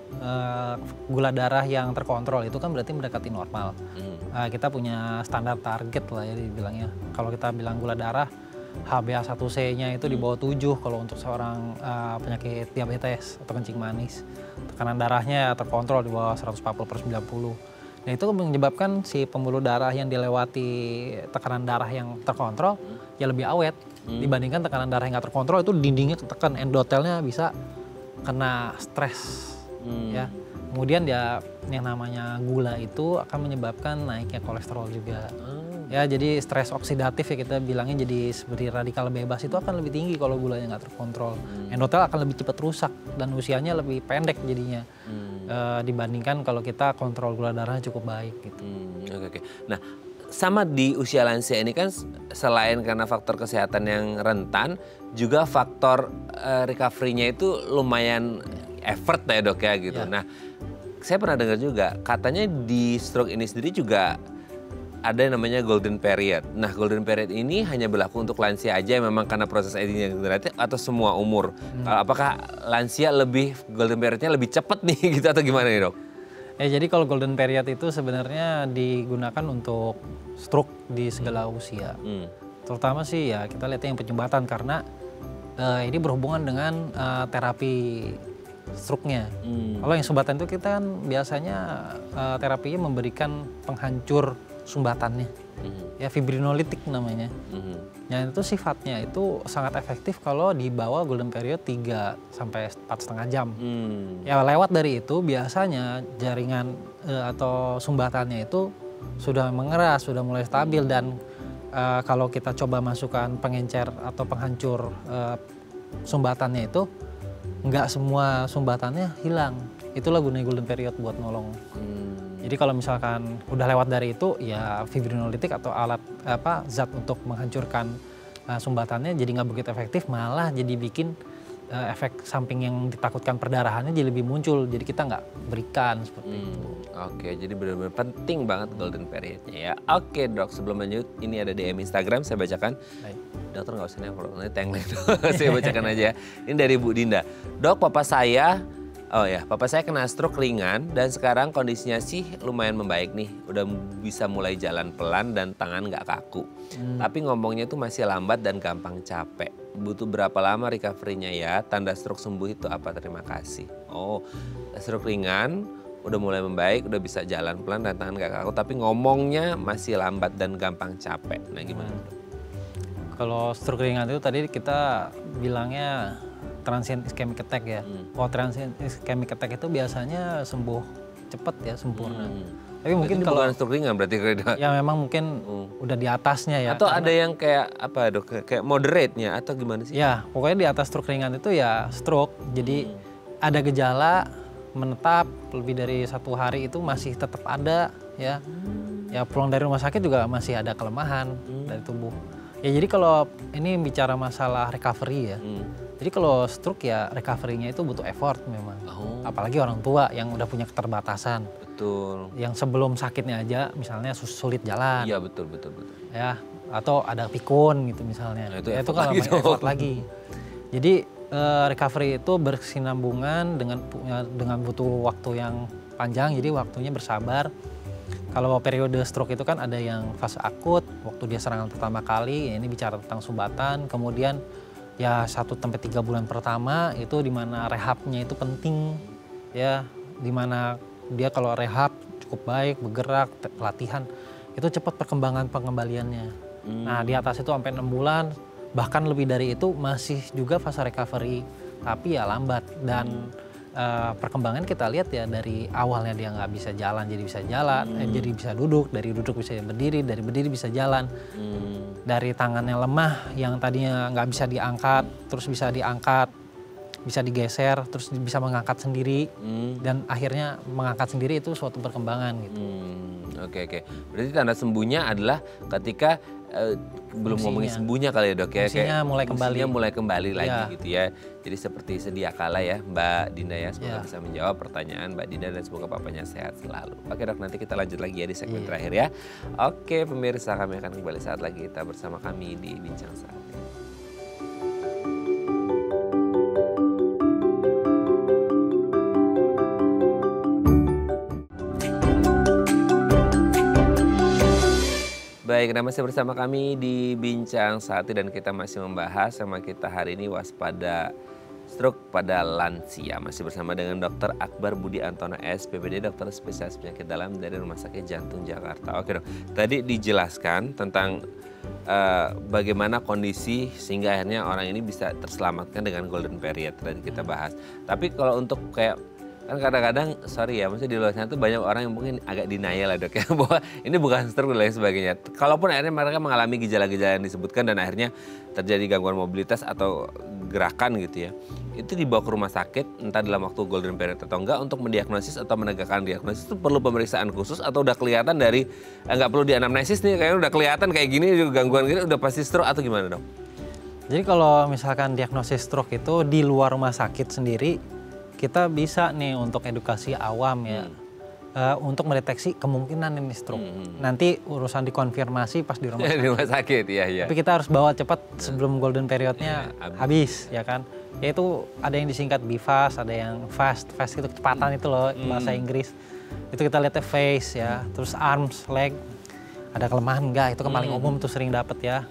gula darah yang terkontrol itu kan berarti mendekati normal. Kita punya standar target lah ya dibilangnya. Kalau kita bilang gula darah HbA1c-nya itu di bawah 7 kalau untuk seorang penyakit diabetes atau kencing manis. Tekanan darahnya terkontrol di bawah 140/90. Nah itu menyebabkan si pembuluh darah yang dilewati tekanan darah yang terkontrol ya lebih awet. Dibandingkan tekanan darah yang nggak terkontrol itu dindingnya ketekan, endotelnya bisa kena stres. Ya. Kemudian ya yang namanya gula itu akan menyebabkan naiknya kolesterol juga. Ya jadi stres oksidatif ya kita bilangnya, jadi seperti radikal bebas itu akan lebih tinggi kalau gulanya nggak terkontrol. Endotel akan lebih cepat rusak dan usianya lebih pendek jadinya dibandingkan kalau kita kontrol gula darahnya cukup baik gitu. Oke. Nah sama di usia lansia ini kan selain karena faktor kesehatan yang rentan, juga faktor recovery-nya itu lumayan effort ya dok ya gitu. Nah saya pernah dengar juga katanya di stroke ini sendiri juga ada yang namanya golden period. Nah golden period ini hanya berlaku untuk lansia aja memang karena proses aging yang generatif atau semua umur? Apakah lansia golden periodnya lebih cepat nih gitu atau gimana nih dok? Ya jadi kalau golden period itu sebenarnya digunakan untuk stroke di segala usia. Terutama sih ya kita lihatnya yang penyumbatan karena ini berhubungan dengan terapi stroke-nya. Kalau yang sumbatan itu kita kan biasanya terapinya memberikan penghancur sumbatannya. Ya fibrinolitik namanya. Yang itu sifatnya itu sangat efektif kalau di bawah golden period 3 sampai 4,5 jam. Ya lewat dari itu biasanya jaringan atau sumbatannya itu sudah mengeras, sudah mulai stabil dan kalau kita coba masukkan pengencer atau penghancur sumbatannya itu nggak semua sumbatannya hilang. Itulah gunanya golden period buat nolong. Jadi kalau misalkan udah lewat dari itu ya fibrinolitik atau alat zat untuk menghancurkan sumbatannya jadi nggak begitu efektif, malah jadi bikin efek samping yang ditakutkan perdarahannya jadi lebih muncul. Jadi kita nggak berikan seperti itu. Oke, jadi benar-benar penting banget golden periodnya ya. Oke dok, sebelum lanjut ini ada DM Instagram saya bacakan. Baik. Dokter nggak usah nelfon, nanti tagline saya bacakan aja. Ini dari Bu Dinda. Dok, papa saya kena stroke ringan dan sekarang kondisinya sih lumayan membaik nih. Udah bisa mulai jalan pelan dan tangan nggak kaku. Tapi ngomongnya tuh masih lambat dan gampang capek. Butuh berapa lama recovery-nya ya? Tanda stroke sembuh itu apa? Terima kasih. Oh, stroke ringan, udah mulai membaik, udah bisa jalan pelan dan tangan nggak kaku. Tapi ngomongnya masih lambat dan gampang capek. Nah gimana? Kalau stroke ringan itu tadi kita bilangnya transient ischemic attack ya. Kalau transient ischemic attack itu biasanya sembuh cepat ya, sempurna. Tapi mungkin Berarti kalau bukan stroke ringan berarti ya memang mungkin udah di atasnya ya. atau ada yang kayak apa dok, kayak moderate-nya atau gimana sih? Ya, pokoknya di atas stroke ringan itu ya stroke. Jadi ada gejala menetap lebih dari 1 hari itu masih tetap ada ya. Ya pulang dari rumah sakit juga masih ada kelemahan dari tubuh. Ya jadi kalau ini bicara masalah recovery ya. Jadi kalau stroke ya recovery-nya itu butuh effort memang. Apalagi orang tua yang udah punya keterbatasan. Betul. Yang sebelum sakitnya aja misalnya sulit jalan. Iya betul. Ya, atau ada pikun gitu misalnya. Nah, itu ya, itu effort kan lagi namanya tuh. effort lagi. Jadi recovery itu berkesinambungan dengan butuh waktu yang panjang, jadi waktunya bersabar. Kalau periode stroke itu kan ada yang fase akut, waktu dia serangan pertama kali, ya ini bicara tentang sumbatan, kemudian ya 1-3 bulan pertama itu dimana rehabnya itu penting, ya dimana dia kalau rehab cukup baik, bergerak, pelatihan, itu cepat perkembangan pengembaliannya. Nah di atas itu sampai 6 bulan, bahkan lebih dari itu masih juga fase recovery, tapi ya lambat dan perkembangan kita lihat ya dari awalnya dia nggak bisa jalan jadi bisa jalan, jadi bisa duduk, dari duduk bisa berdiri, dari berdiri bisa jalan, dari tangannya lemah yang tadinya nggak bisa diangkat, terus bisa diangkat, bisa digeser, terus bisa mengangkat sendiri, dan akhirnya mengangkat sendiri itu suatu perkembangan gitu. Oke. Berarti tanda sembuhnya adalah ketika belum ngomongin sembuhnya kali ya dok ya, fungsinya mulai kembali lagi gitu ya. Jadi seperti sedia kala ya Mbak Dinda ya, semoga bisa menjawab pertanyaan Mbak Dinda dan semoga papanya sehat selalu. Oke dok, nanti kita lanjut lagi ya di segmen terakhir ya. Oke pemirsa, kami akan kembali saat lagi kita bersama kami di Bincang Saat. Baik, masih bersama kami di Bincang Sakti dan kita masih membahas sama kita hari ini waspada stroke pada lansia. Masih bersama dengan Dr. Akbar Budi Antono SPPD, dokter spesialis penyakit dalam dari Rumah Sakit Jantung Jakarta. Oke dok, tadi dijelaskan tentang bagaimana kondisi sehingga akhirnya orang ini bisa terselamatkan dengan golden period tadi kita bahas. Tapi kalau untuk kayak kan kadang-kadang, sorry ya, maksudnya di luar sana tuh banyak orang yang mungkin agak denial lah dok ya, bahwa ini bukan stroke dan lain sebagainya. Kalaupun akhirnya mereka mengalami gejala-gejala yang disebutkan dan akhirnya terjadi gangguan mobilitas atau gerakan gitu ya, itu dibawa ke rumah sakit, entah dalam waktu golden period atau enggak, untuk mendiagnosis atau menegakkan diagnosis itu perlu pemeriksaan khusus atau udah kelihatan dari, nggak perlu dianamnesis nih, kayaknya udah kelihatan kayak gini, gangguan gini, udah pasti stroke atau gimana dok? Jadi kalau misalkan diagnosis stroke itu di luar rumah sakit sendiri, kita bisa nih untuk edukasi awam ya, untuk mendeteksi kemungkinan ini stroke. Nanti urusan dikonfirmasi pas di rumah sakit. Di rumah sakit, iya. Tapi kita harus bawa cepat sebelum golden periodnya habis ya kan. Yaitu ada yang disingkat BFAST, ada yang fast itu kecepatan itu loh bahasa Inggris. Itu kita lihatnya face ya, terus arms, leg, ada kelemahan enggak, itu kan paling umum tuh sering dapet ya.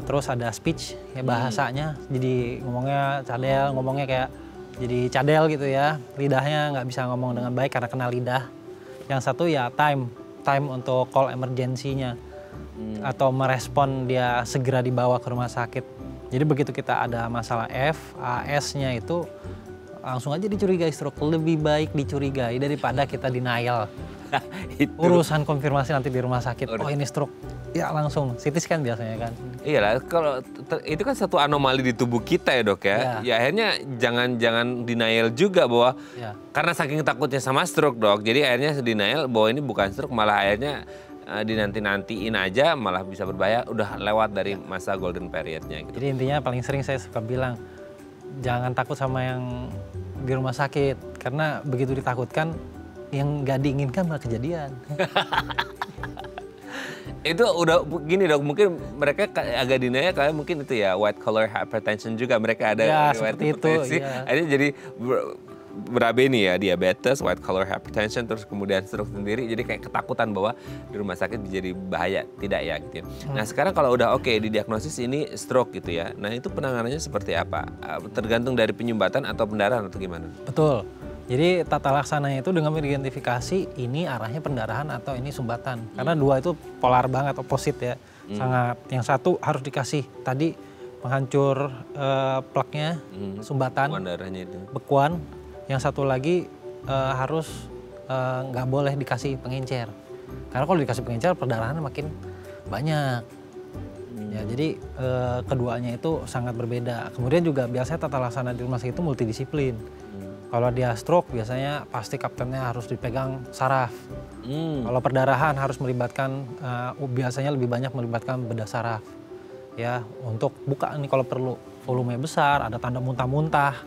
Terus ada speech ya bahasanya, jadi ngomongnya cadel, ngomongnya kayak jadi cadel gitu ya, lidahnya nggak bisa ngomong dengan baik karena kena lidah. Yang satu ya time untuk call emergency-nya atau merespon dia segera dibawa ke rumah sakit. Jadi begitu kita ada masalah AS-nya itu langsung aja dicurigai stroke, lebih baik dicurigai daripada kita denial. Urusan konfirmasi nanti di rumah sakit, oh ini stroke, ya langsung CT scan biasanya kan. Iyalah, kalau itu kan satu anomali di tubuh kita ya dok ya. Ya akhirnya jangan denial juga bahwa karena saking takutnya sama stroke dok, jadi akhirnya denial bahwa ini bukan stroke, malah akhirnya dinanti-nantiin aja malah bisa berbahaya, udah lewat dari masa golden periodnya. Gitu. Jadi intinya paling sering saya suka bilang jangan takut sama yang di rumah sakit, karena begitu ditakutkan yang nggak diinginkan malah kejadian. Itu udah gini dok, mungkin mereka agak denial kayak mungkin itu ya white collar hypertension juga, mereka ada ya, seperti itu. Ya. Akhirnya jadi berabe nih ya, diabetes, white collar hypertension, terus kemudian stroke sendiri, jadi kayak ketakutan bahwa di rumah sakit jadi bahaya, tidak ya gitu ya. Nah sekarang kalau udah oke, didiagnosis ini stroke gitu ya, nah itu penanganannya seperti apa? Tergantung dari penyumbatan atau pendarahan atau gimana? Betul. Jadi tata laksananya itu dengan mengidentifikasi ini arahnya pendarahan atau ini sumbatan. Karena dua itu polar banget, opposite ya. Sangat. Yang satu harus dikasih tadi penghancur plaknya, sumbatan, bekuan. Yang satu lagi harus nggak boleh dikasih pengencer. Karena kalau dikasih pengencer perdarahan makin banyak. Ya, jadi keduanya itu sangat berbeda. Kemudian juga biasanya tata laksana di rumah sakit itu multidisiplin. Kalau dia stroke biasanya pasti kaptennya harus dipegang saraf. Kalau perdarahan harus melibatkan, biasanya lebih banyak melibatkan bedah saraf. Ya, untuk buka nih kalau perlu, volume besar, ada tanda muntah-muntah.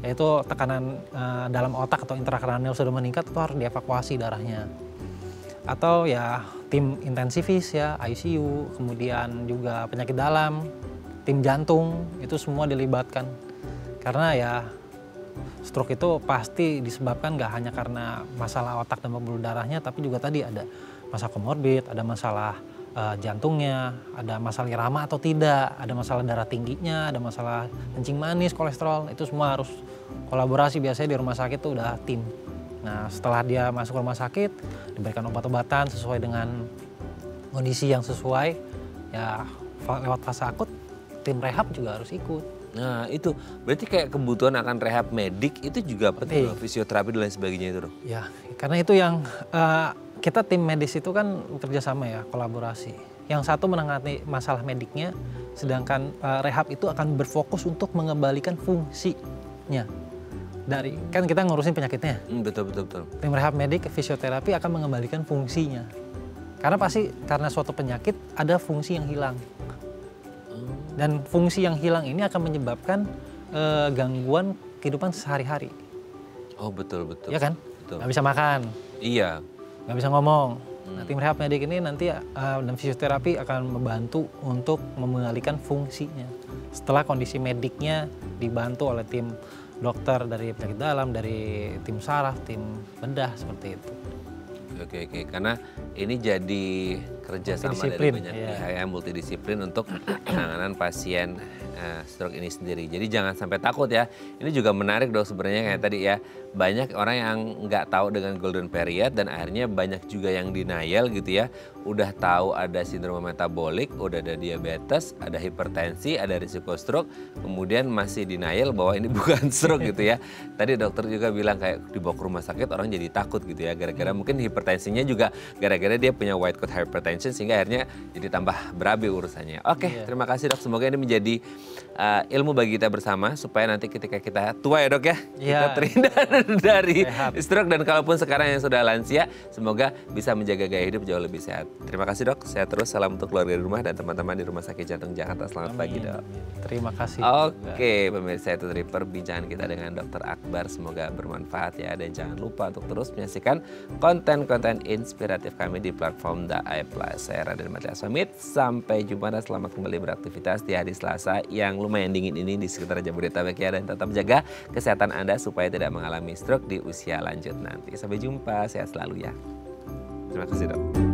Yaitu tekanan dalam otak atau intrakranial sudah meningkat, itu harus dievakuasi darahnya. Atau ya tim intensivis ya, ICU, kemudian juga penyakit dalam, tim jantung, itu semua dilibatkan. Karena ya stroke itu pasti disebabkan nggak hanya karena masalah otak dan pembuluh darahnya, tapi juga tadi ada masalah komorbid, ada masalah jantungnya, ada masalah irama atau tidak, ada masalah darah tingginya, ada masalah kencing manis, kolesterol, itu semua harus kolaborasi. Biasanya di rumah sakit itu udah tim. Nah, setelah dia masuk rumah sakit, diberikan obat-obatan sesuai dengan kondisi yang sesuai, ya lewat fase akut, tim rehab juga harus ikut. Nah itu, berarti kayak kebutuhan akan rehab medik itu juga penting, fisioterapi dan lain sebagainya itu dong? Ya, karena itu yang kita tim medis itu kan kerjasama ya, kolaborasi. Yang satu menangani masalah mediknya, sedangkan rehab itu akan berfokus untuk mengembalikan fungsinya. Kan kita ngurusin penyakitnya. Betul. Tim rehab medik, fisioterapi akan mengembalikan fungsinya. Karena pasti karena suatu penyakit ada fungsi yang hilang. Dan fungsi yang hilang ini akan menyebabkan gangguan kehidupan sehari-hari. Oh betul. Ya kan? Betul. Nggak bisa makan. Iya. Nggak bisa ngomong. Nah, tim rehab medik ini nanti dan fisioterapi akan membantu untuk mengalihkan fungsinya. Setelah kondisi mediknya dibantu oleh tim dokter dari penyakit dalam, dari tim saraf, tim bedah, seperti itu. Oke, karena ini jadi kerjasama dari banyak pihak yang multidisiplin untuk penanganan pasien stroke ini sendiri. Jadi jangan sampai takut ya. Ini juga menarik dong sebenarnya kayak tadi ya. Banyak orang yang nggak tahu dengan golden period dan akhirnya banyak juga yang denial gitu ya. Udah tahu ada sindrom metabolik, udah ada diabetes, ada hipertensi, ada risiko stroke, kemudian masih denial bahwa ini bukan stroke gitu ya. Tadi dokter juga bilang kayak dibawa ke rumah sakit orang jadi takut gitu ya. Gara-gara mungkin hipertensinya juga gara-gara dia punya white coat hypertension sehingga akhirnya jadi tambah berabe urusannya. Oke, terima kasih dok. Semoga ini menjadi ilmu bagi kita bersama supaya nanti ketika kita tua ya dok ya, kita terhindar dari stroke dan kalaupun sekarang yang sudah lansia, semoga bisa menjaga gaya hidup jauh lebih sehat. Terima kasih dok, sehat terus, salam untuk keluarga di rumah dan teman-teman di Rumah Sakit Jantung Jakarta. Selamat pagi dok. Terima kasih. Oke, pemirsa itu dari perbincangan kita dengan Dr. Akbar, semoga bermanfaat ya. Dan jangan lupa untuk terus menyaksikan konten-konten inspiratif kami di platform Daai Plus. Saya Raden Matias pamit, sampai jumpa dan selamat kembali beraktivitas di hari Selasa yang lumayan dingin ini di sekitar Jabodetabek ya. Dan tetap jaga kesehatan Anda supaya tidak mengalami stroke di usia lanjut nanti. Sampai jumpa, sehat selalu ya. Terima kasih dok.